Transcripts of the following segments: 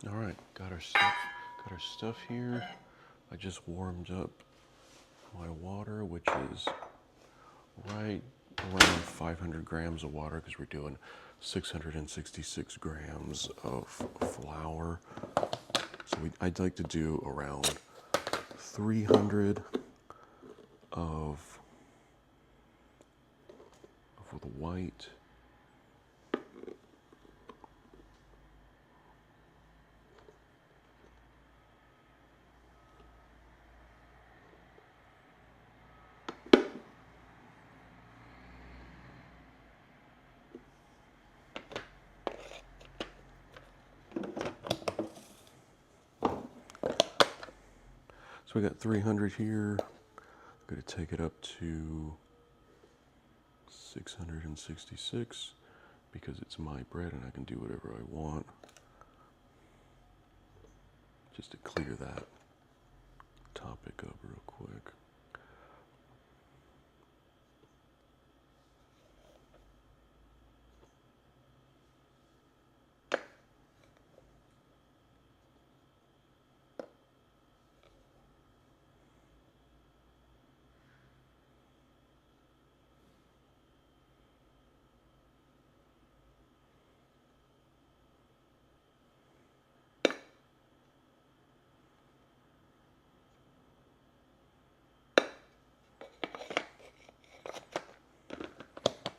All right, got our stuff. Got our stuff here. I just warmed up my water, which is right around 500 grams of water because we're doing 666 grams of flour. So I'd like to do around 300 of the white. So we got 300 here. I'm going to take it up to 666 because it's my bread and I can do whatever I want. Just to clear that topic up real quick.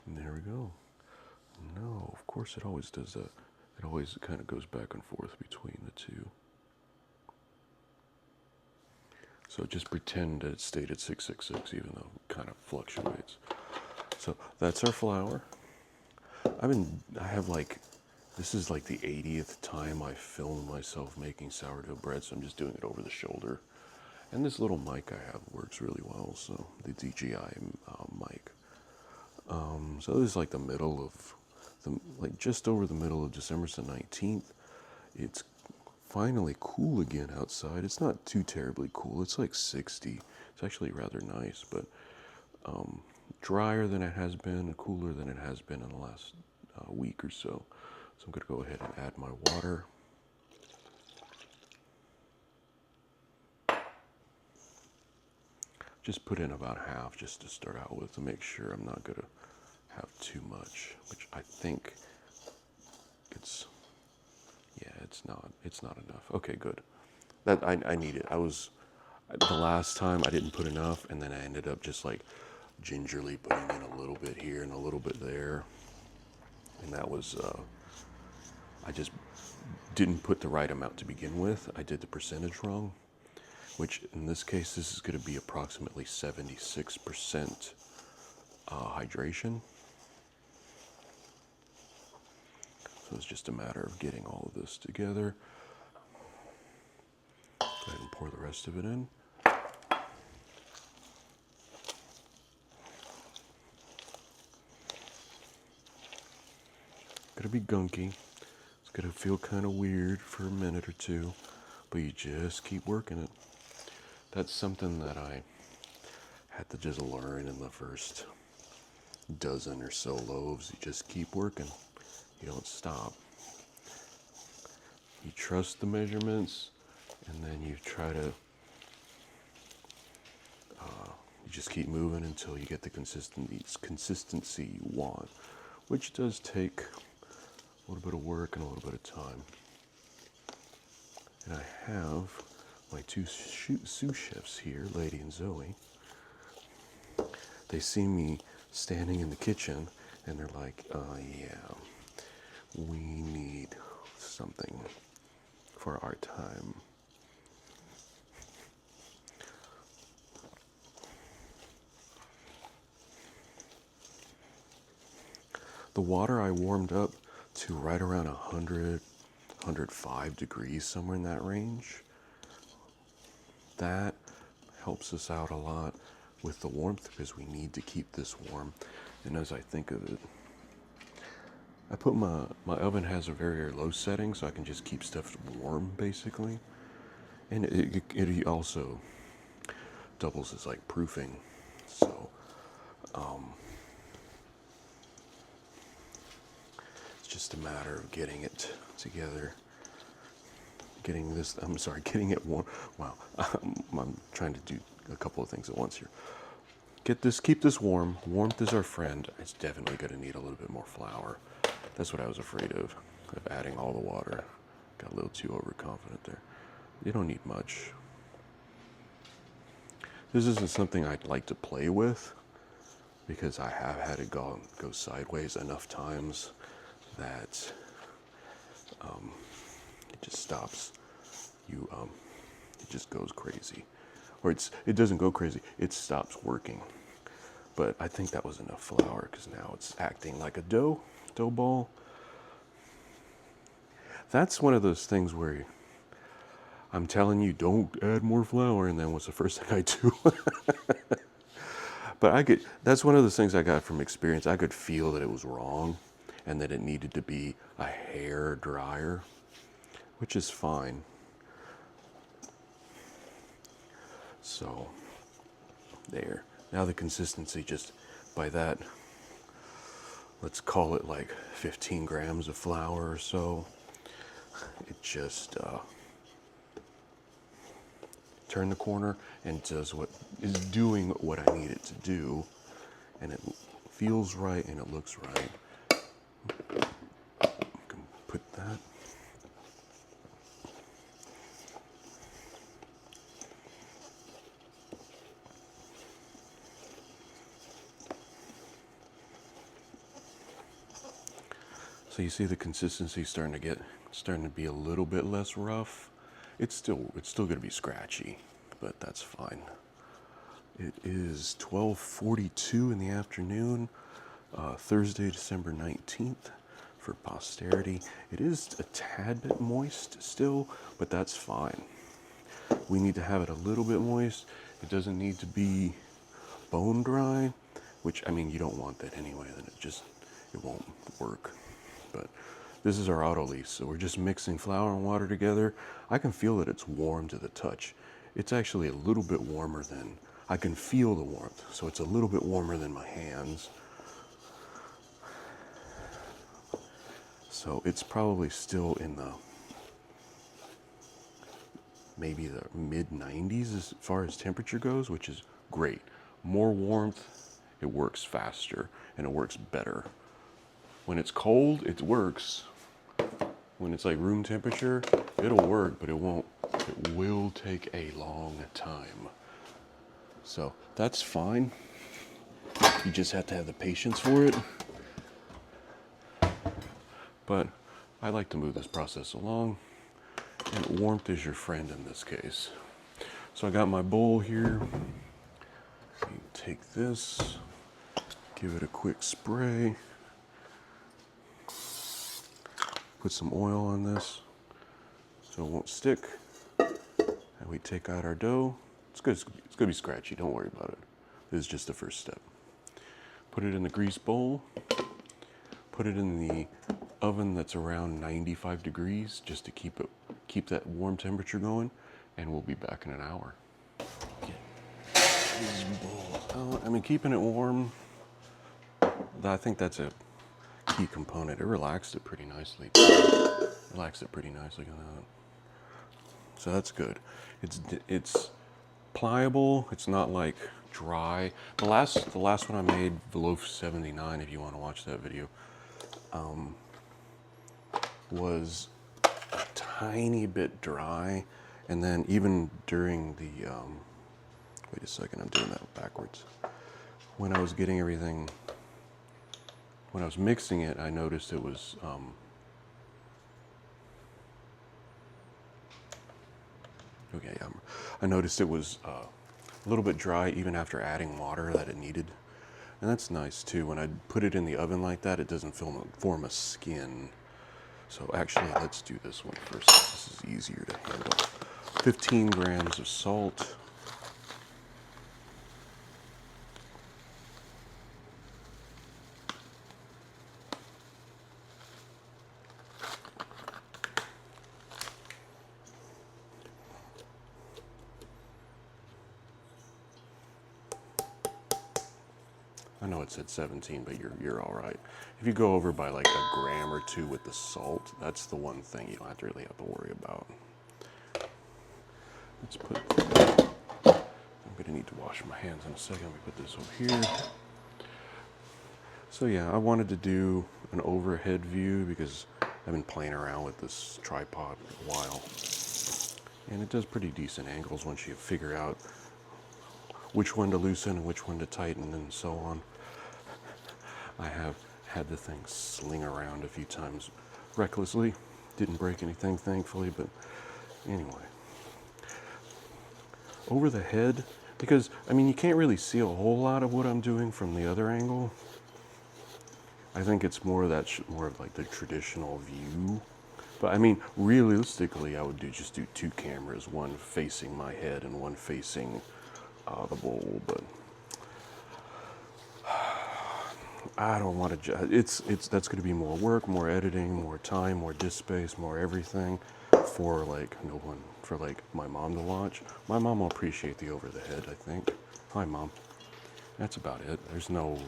And there we go. No, of course it always does that. It always kind of goes back and forth between the two. So just pretend that it stayed at 666, even though it kind of fluctuates. So that's our flour. This is like the 80th time I filmed myself making sourdough bread, so I'm just doing it over the shoulder. And this little mic I have works really well, so the DJI mic. So this is like the middle of, just over the middle of December, the 19th. It's finally cool again outside. It's not too terribly cool. It's like 60. It's actually rather nice, but drier than it has been and cooler than it has been in the last week or so. So I'm going to go ahead and add my water. Just put in about half just to start out with to make sure I'm not going to have too much, which I think it's not enough. Okay, good. That I need it. The last time I didn't put enough, and then I ended up just like gingerly putting in a little bit here and a little bit there, and that was I just didn't put the right amount to begin with. I did the percentage wrong, which in this case this is going to be approximately 76% hydration. So it's just a matter of getting all of this together. Go ahead and pour the rest of it in. Gonna be gunky. It's gonna feel kind of weird for a minute or two, but you just keep working it. That's something that I had to just learn in the first dozen or so loaves. You just keep working. You don't stop. You trust the measurements, and then you try to, you just keep moving until you get the consistency you want, which does take a little bit of work and a little bit of time. And I have my two sous chefs here, Lady and Zoe. They see me standing in the kitchen, and they're like, yeah, we need something for our time. The water I warmed up to right around 100, 105 degrees, somewhere in that range. That helps us out a lot with the warmth because we need to keep this warm. And as I think of it, I put my oven has a very low setting, so I can just keep stuff warm basically. And it also doubles as like proofing. So it's just a matter of getting it together. getting this, I'm sorry, getting it warm. Wow, I'm trying to do a couple of things at once here. Keep this warm. Warmth is our friend. It's definitely going to need a little bit more flour. That's what I was afraid of adding all the water. Got a little too overconfident there. You don't need much. This isn't something I'd like to play with because I have had it go sideways enough times that it just stops. It just goes crazy. Or it doesn't go crazy, it stops working. But I think that was enough flour because now it's acting like a dough ball. That's one of those things where I'm telling you, don't add more flour, and then what's the first thing I do? But that's one of those things I got from experience. I could feel that it was wrong and that it needed to be a hair drier, which is fine. So, there. Now the consistency, just by that, let's call it like 15 grams of flour or so. It just turn the corner and does what is doing what I need it to do, and it feels right and it looks right. I can put that. So you see the consistency starting to be a little bit less rough. It's still going to be scratchy, but that's fine. It is 12:42 in the afternoon, Thursday, December 19th, for posterity. It is a tad bit moist still, but that's fine. We need to have it a little bit moist. It doesn't need to be bone dry, which, I mean, you don't want that anyway, then it won't work. But this is our auto lease, so we're just mixing flour and water together. I can feel that it's warm to the touch. It's actually a little bit warmer than, I can feel the warmth, so it's a little bit warmer than my hands. So it's probably still in maybe the mid 90s as far as temperature goes, which is great. More warmth, it works faster and it works better. When it's cold, it works. When it's like room temperature, it'll work, but it will take a long time. So that's fine. You just have to have the patience for it. But I like to move this process along, and warmth is your friend in this case. So I got my bowl here. You take this, give it a quick spray. Put some oil on this so it won't stick. And we take out our dough. It's going to be scratchy, don't worry about it. This is just the first step. Put it in the grease bowl. Put it in the oven that's around 95 degrees just to keep that warm temperature going, and we'll be back in an hour. This bowl out. I mean, keeping it warm, I think that's a key component. It relaxed it pretty nicely. So that's good. It's pliable. It's not like dry. The last one I made, the Loaf 79, if you want to watch that video, was a tiny bit dry, and then even during the wait a second, I'm doing that backwards. When I was getting everything, when I was mixing it, I noticed it was I noticed it was a little bit dry even after adding water that it needed. And that's nice too. When I put it in the oven like that, it doesn't form a skin. So actually, let's do this one first. This is easier to handle. 15 grams of salt. I know it said 17, but you're all right. If you go over by like a gram or two with the salt, that's the one thing you don't really have to worry about. let's put, I'm gonna need to wash my hands in a second. Let me put this over here. So yeah, I wanted to do an overhead view because I've been playing around with this tripod for a while. And it does pretty decent angles once you figure out which one to loosen and which one to tighten and so on. I have had the thing sling around a few times recklessly. Didn't break anything, thankfully, but anyway. Over the head, because, I mean, you can't really see a whole lot of what I'm doing from the other angle. I think it's more of that, more of like the traditional view. But I mean, realistically, I would just do two cameras, one facing my head and one facing the bowl, but I don't want to, that's going to be more work, more editing, more time, more disk space, more everything for like no one, for like my mom to watch. My mom will appreciate the over the head, I think. Hi, Mom. That's about it. There's no,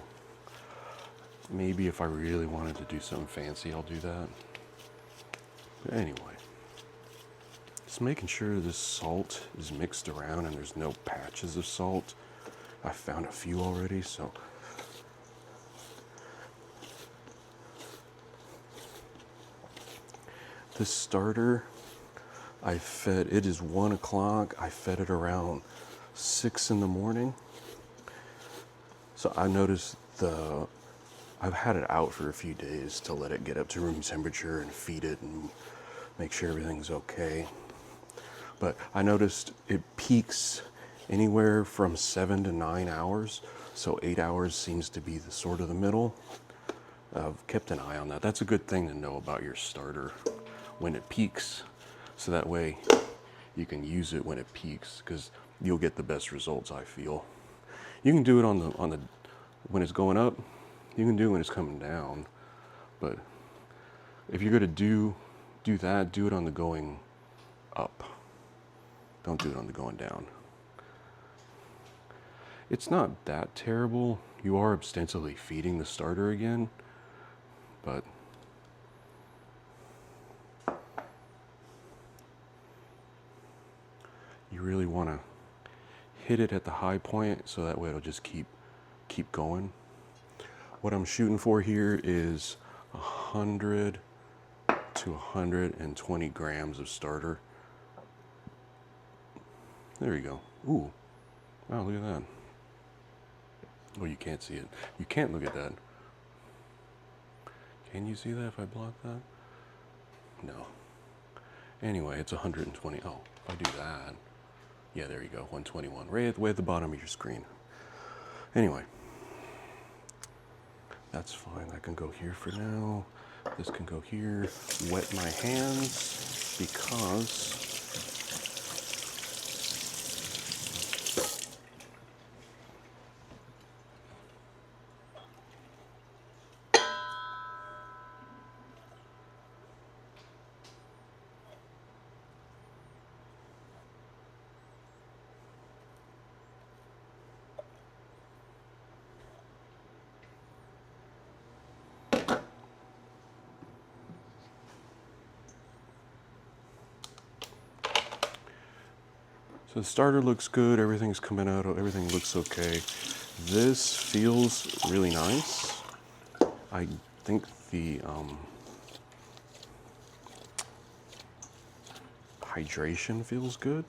maybe if I really wanted to do something fancy, I'll do that. But anyway, just making sure this salt is mixed around and there's no patches of salt. I found a few already, so. This starter, I fed, it is 1 o'clock. I fed it around 6 in the morning. So I noticed I've had it out for a few days to let it get up to room temperature and feed it and make sure everything's okay. But I noticed it peaks anywhere from 7 to 9 hours. So 8 hours seems to be the sort of the middle. I've kept an eye on that. That's a good thing to know about your starter when it peaks. So that way you can use it when it peaks because you'll get the best results, I feel. You can do it on the when it's going up. You can do it when it's coming down. But if you're going to do that, do it on the going up. Don't do it on the going down. It's not that terrible. You are ostensibly feeding the starter again, but you really want to hit it at the high point so that way it'll just keep going. What I'm shooting for here is 100 to 120 grams of starter. There you go. Ooh, wow, look at that. Oh, you can't see it. You can't look at that. Can you see that if I block that? No. Anyway, it's 120. Oh, if I do that. Yeah, there you go, 121. Way at the bottom of your screen. Anyway. That's fine. That can go here for now. This can go here. Wet my hands because so the starter looks good, everything's coming out, everything looks okay. This feels really nice. I think the hydration feels good.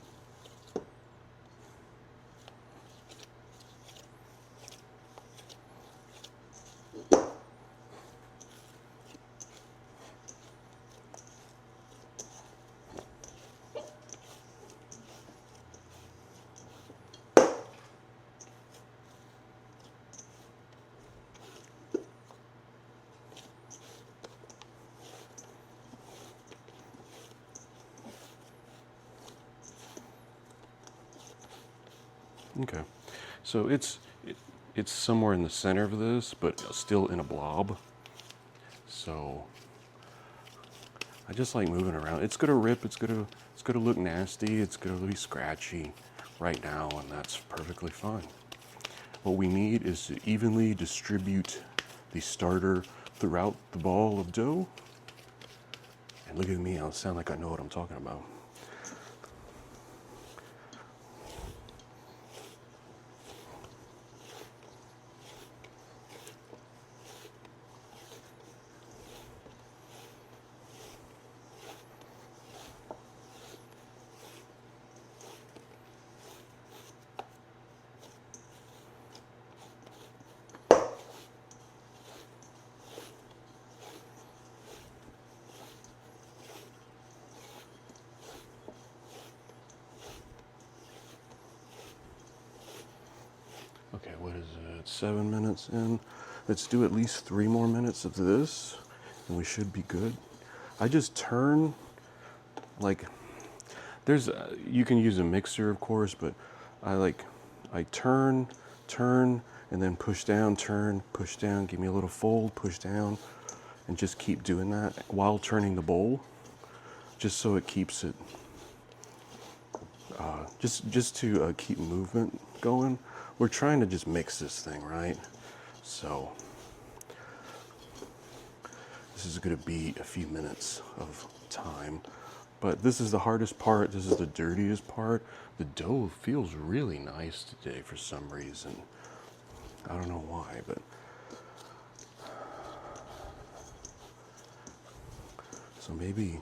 Okay, so it's somewhere in the center of this, but still in a blob. So I just like moving around. It's gonna rip. It's gonna look nasty. It's gonna be scratchy right now, and that's perfectly fine. What we need is to evenly distribute the starter throughout the ball of dough. And look at me, I sound like I know what I'm talking about. minutes, 7 minutes in. Let's do at least 3 more minutes of this, and we should be good. I just turn, like, you can use a mixer, of course, but I turn, and then push down, turn, push down, give me a little fold, push down, and just keep doing that while turning the bowl, just so it keeps it, just to keep movement going. We're trying to just mix this thing, right? So this is going to be a few minutes of time, but this is the hardest part. This is the dirtiest part. The dough feels really nice today for some reason. I don't know why, but so maybe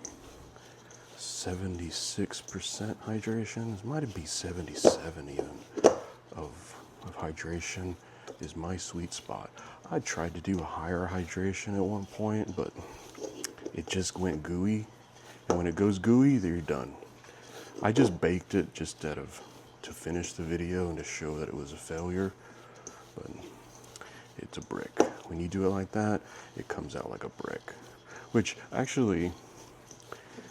76% hydration. This might be 77 even of hydration is my sweet spot. I tried to do a higher hydration at one point, but it just went gooey. And when it goes gooey, then you're done. I just baked it just to finish the video and to show that it was a failure, but it's a brick. When you do it like that, it comes out like a brick, which actually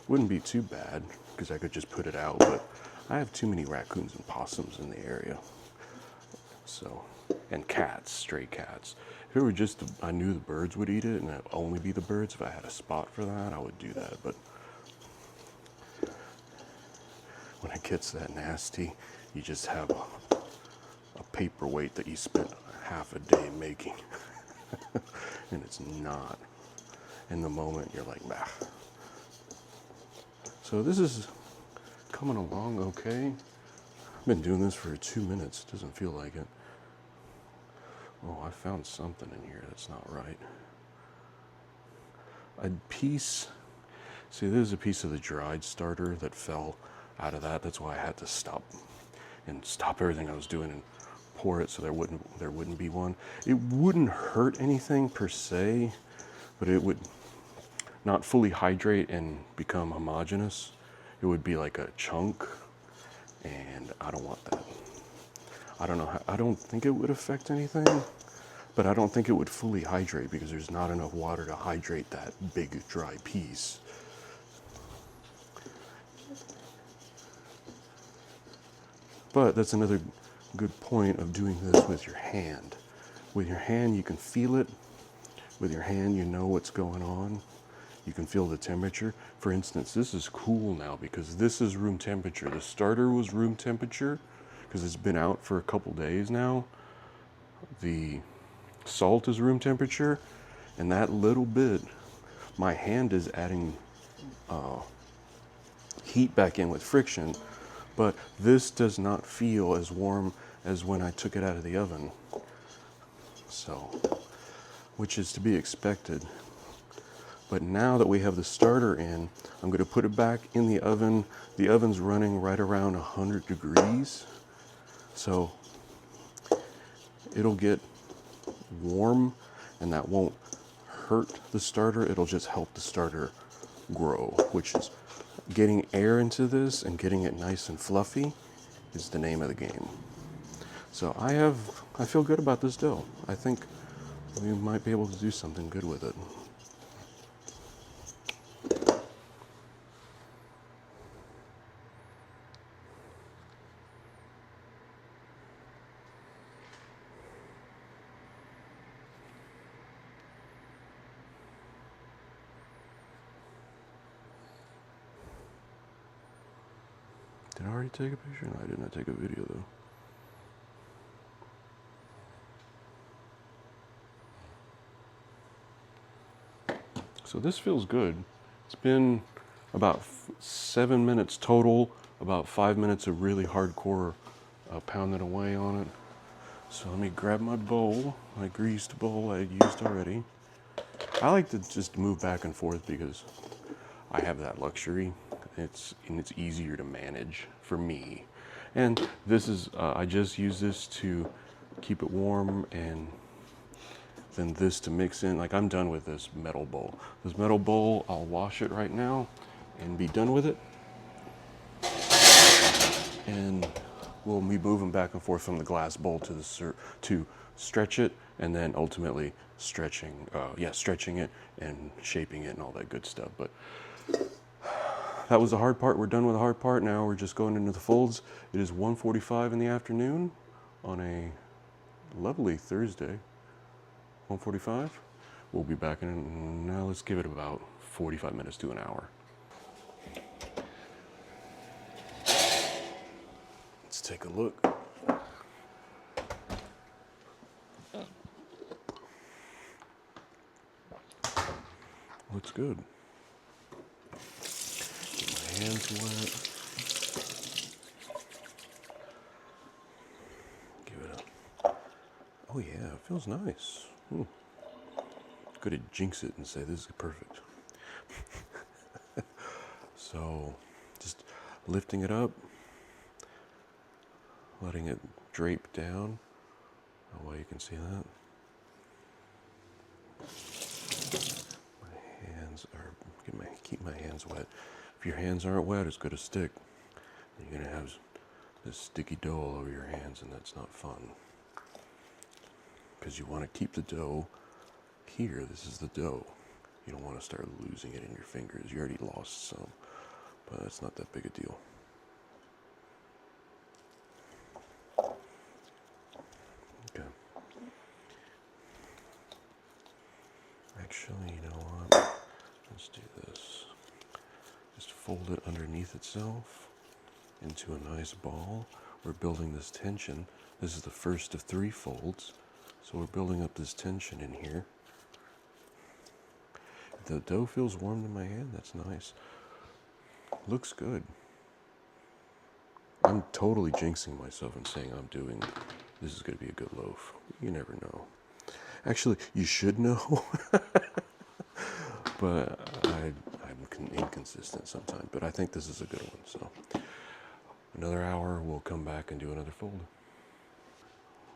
wouldn't be too bad because I could just put it out, but I have too many raccoons and possums in the area. So, and cats, stray cats. If it were just, I knew the birds would eat it and it would only be the birds, if I had a spot for that, I would do that. But when it gets that nasty, you just have a paperweight that you spent half a day making. And it's not. In the moment, you're like, bah. So this is coming along okay. I've been doing this for 2 minutes. It doesn't feel like it. Oh, I found something in here that's not right. A piece, see, there's a piece of the dried starter that fell out of that. That's why I had to stop everything I was doing and pour it so there wouldn't be one. It wouldn't hurt anything per se, but it would not fully hydrate and become homogeneous. It would be like a chunk, and I don't want that. I don't know how, I don't think it would affect anything, but I don't think it would fully hydrate because there's not enough water to hydrate that big dry piece. But that's another good point of doing this with your hand. With your hand, you can feel it. With your hand, you know what's going on. You can feel the temperature. For instance, this is cool now because this is room temperature. The starter was room temperature because it's been out for a couple days now. The salt is room temperature, and that little bit, my hand is adding heat back in with friction, but this does not feel as warm as when I took it out of the oven. So, which is to be expected. But now that we have the starter in, I'm going to put it back in the oven. The oven's running right around 100 degrees. So it'll get warm, and that won't hurt the starter. It'll just help the starter grow, which is getting air into this and getting it nice and fluffy is the name of the game. So I feel good about this dough. I think we might be able to do something good with it. Did I already take a picture? No, I did not take a video though. So this feels good. It's been about 7 minutes total, about 5 minutes of really hardcore pounding away on it. So let me grab my bowl, my greased bowl I used already. I like to just move back and forth because I have that luxury. It's easier to manage for me. And this is, I just use this to keep it warm, and then this to mix in. Like, I'm done with this metal bowl. This metal bowl, I'll wash it right now and be done with it. And we'll be moving back and forth from the glass bowl to stretch it, and then ultimately stretching it and shaping it and all that good stuff. But that was the hard part. We're done with the hard part. Now we're just going into the folds. It is 1:45 in the afternoon on a lovely Thursday. 1:45. We'll be back in, now let's give it about 45 minutes to an hour. Let's take a look. Looks good. Get my hands wet. Give it a, oh yeah, it feels nice. Good to jinx it and say this is perfect. So just lifting it up, letting it drape down. Oh, well, you can see that. My hands are, keep my hands wet. If your hands aren't wet, it's gonna stick. You're gonna have this sticky dough all over your hands, and that's not fun. Because you want to keep the dough here. This is the dough. You don't want to start losing it in your fingers. You already lost some, but that's not that big a deal. Okay. Actually, you know what? Let's do this. Just fold it underneath itself into a nice ball. We're building this tension. This is the first of 3 folds. So we're building up this tension in here. If the dough feels warm in my hand, that's nice. Looks good. I'm totally jinxing myself and saying this is going to be a good loaf. You never know. Actually, you should know. But I'm inconsistent sometimes. But I think this is a good one. So another hour, we'll come back and do another fold.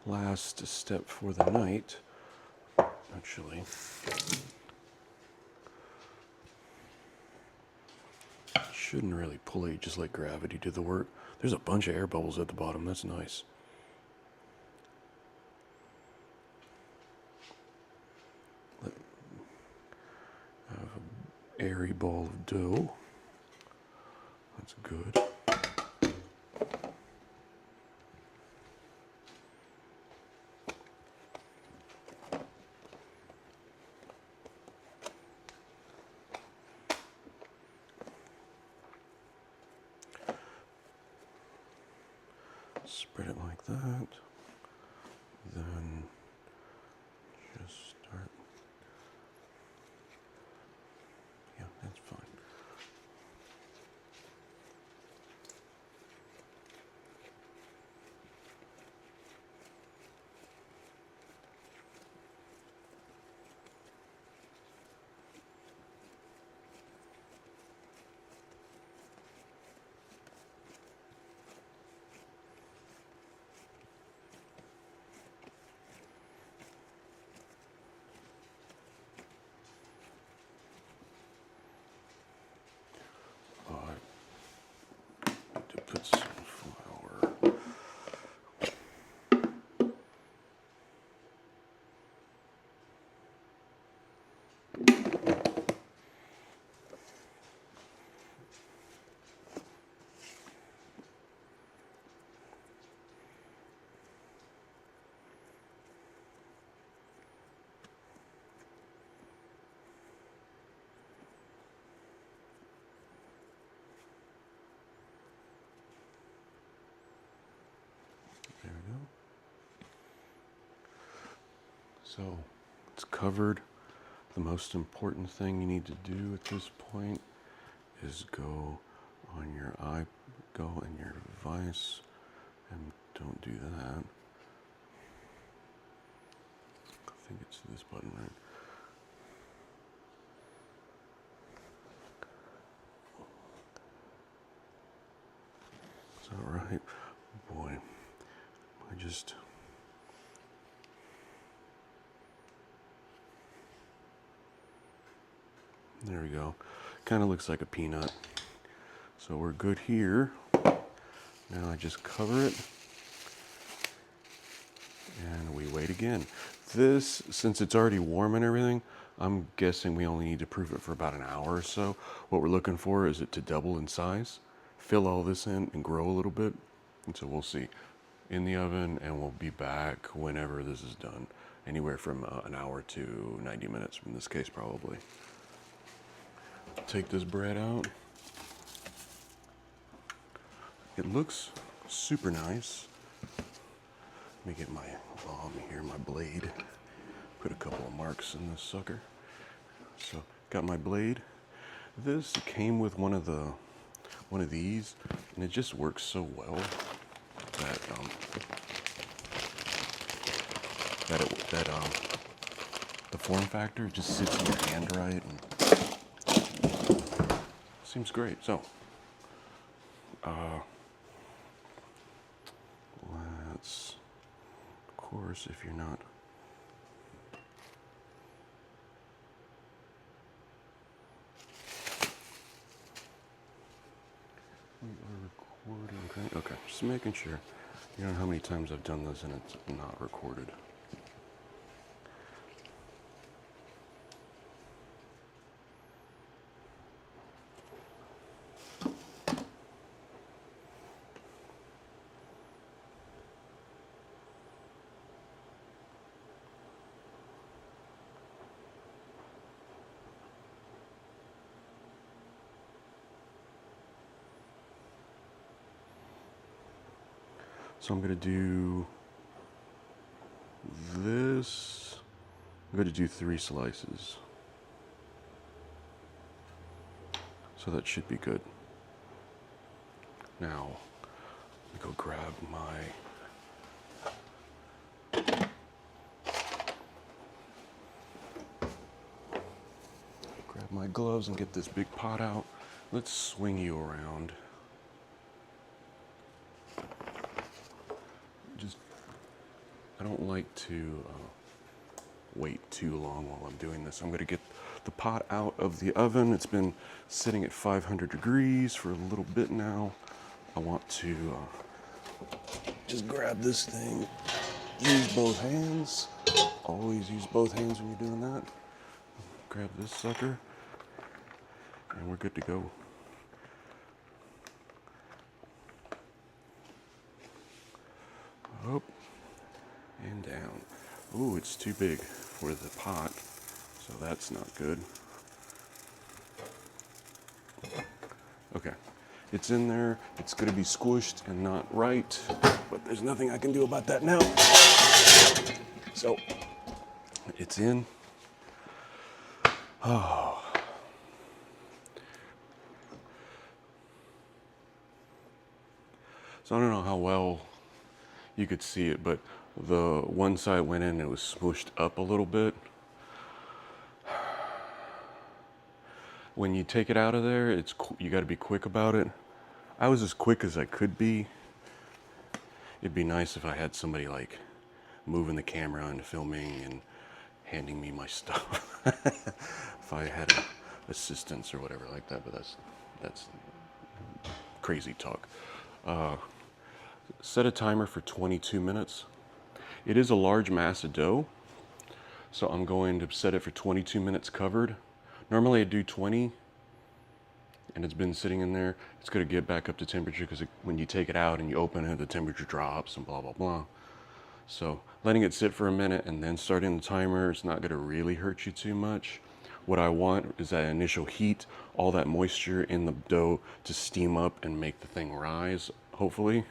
Last step for the night, actually. Shouldn't really pull it, just let gravity do the work. There's a bunch of air bubbles at the bottom. That's nice. Have an airy ball of dough. That's good. Spread it like that. Then just start. Yeah, that's fine. To put some flour. There we go. So it's covered. The most important thing you need to do at this point is go on your go in your vise, and don't do that. I think it's this button, right? Is that right? Boy, I just... There we go. Kind of looks like a peanut. So we're good here. Now I just cover it and we wait. wait again. This, since it's already warm and everything, I'm guessing we only need to proof it for about an hour or so. What we're looking for is it to double in size, fill all this in and grow a little bit. And so we'll see in the oven, and we'll be back whenever this is done. Anywhere from an hour to 90 minutes in this case, probably. Take this bread out. It looks super nice. Let me get my, here, my blade. Put a couple of marks in this sucker. So, got my blade. This came with one of these, and it just works so well that the form factor just sits in your hand right, and seems great. So, let's, of course, if you're not. We are recording. Okay, just making sure. You know how many times I've done this and it's not recorded. So I'm going to do this. I'm going to do 3 slices. So that should be good. Now, let me go grab my gloves and get this big pot out. Let's swing you around. I don't like to wait too long while I'm doing this. I'm going to get the pot out of the oven. It's been sitting at 500 degrees for a little bit now. I want to just grab this thing, use both hands. Always use both hands when you're doing that. Grab this sucker, and we're good to go. Up and down. Ooh, it's too big for the pot, so that's not good. Okay, it's in there. It's going to be squished and not right, but there's nothing I can do about that now. So, it's in. Oh. So I don't know how well you could see it, but the one side went in and it was smooshed up a little bit. When you take it out of there, you got to be quick about it. I was as quick as I could be. It'd be nice if I had somebody like moving the camera and filming and handing me my stuff. If I had assistants or whatever like that, but that's crazy talk. Set a timer for 22 minutes. It is a large mass of dough, so I'm going to set it for 22 minutes covered. Normally I do 20, and it's been sitting in there. It's going to get back up to temperature because when you take it out and you open it, the temperature drops and blah, blah, blah. So letting it sit for a minute and then starting the timer is not going to really hurt you too much. What I want is that initial heat, all that moisture in the dough to steam up and make the thing rise, hopefully.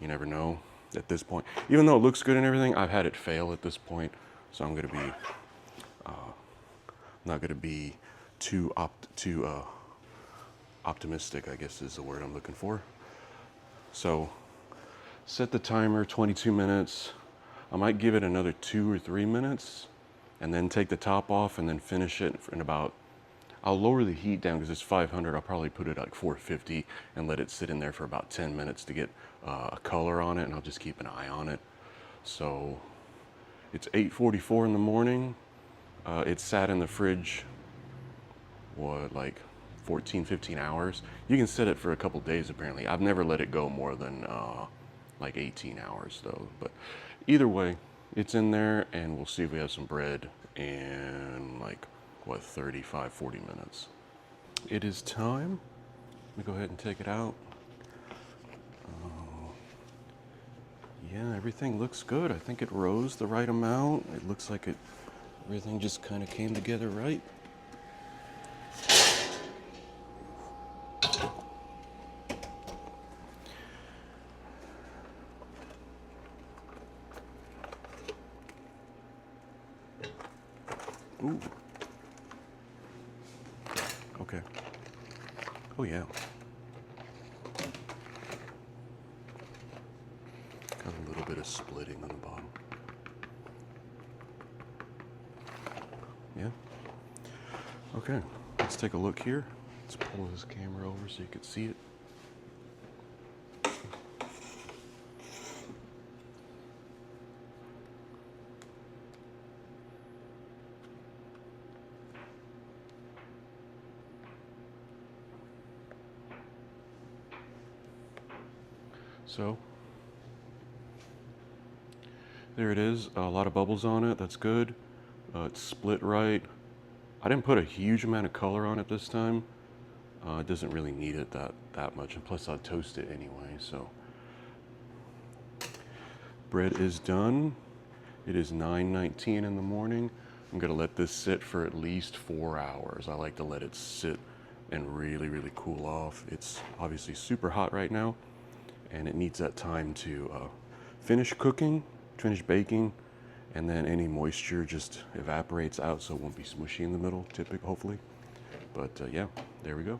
You never know at this point. Even though it looks good and everything, I've had it fail at this point. So I'm going to be, not going to be too optimistic, I guess is the word I'm looking for. So set the timer, 22 minutes. I might give it another 2 or 3 minutes and then take the top off and then finish it in about, I'll lower the heat down because it's 500. I'll probably put it at like 450 and let it sit in there for about 10 minutes to get a color on it, and I'll just keep an eye on it. So it's 8:44 in the morning. It sat in the fridge, like 14, 15 hours. You can set it for a couple days apparently. I've never let it go more than like 18 hours though. But either way, It's in there, and we'll see if we have some bread in like, what, 35, 40 minutes. It is time. Let me go ahead and take it out. Yeah, everything looks good. I think it rose the right amount. It looks like everything just kind of came together right. Ooh. Okay. Oh yeah. Got a little bit of splitting on the bottom. Yeah. Okay. Let's take a look here. Let's pull this camera over so you can see it. So, there it is. A lot of bubbles on it. That's good. It's split right. I didn't put a huge amount of color on it this time. It doesn't really need it that much, and plus I'll toast it anyway. So, bread is done. It is 9:19 in the morning. I'm gonna let this sit for at least 4 hours. I like to let it sit and really, really cool off. It's obviously super hot right now, and it needs that time to finish cooking, finish baking, and then any moisture just evaporates out, so it won't be smushy in the middle, hopefully. But yeah, there we go.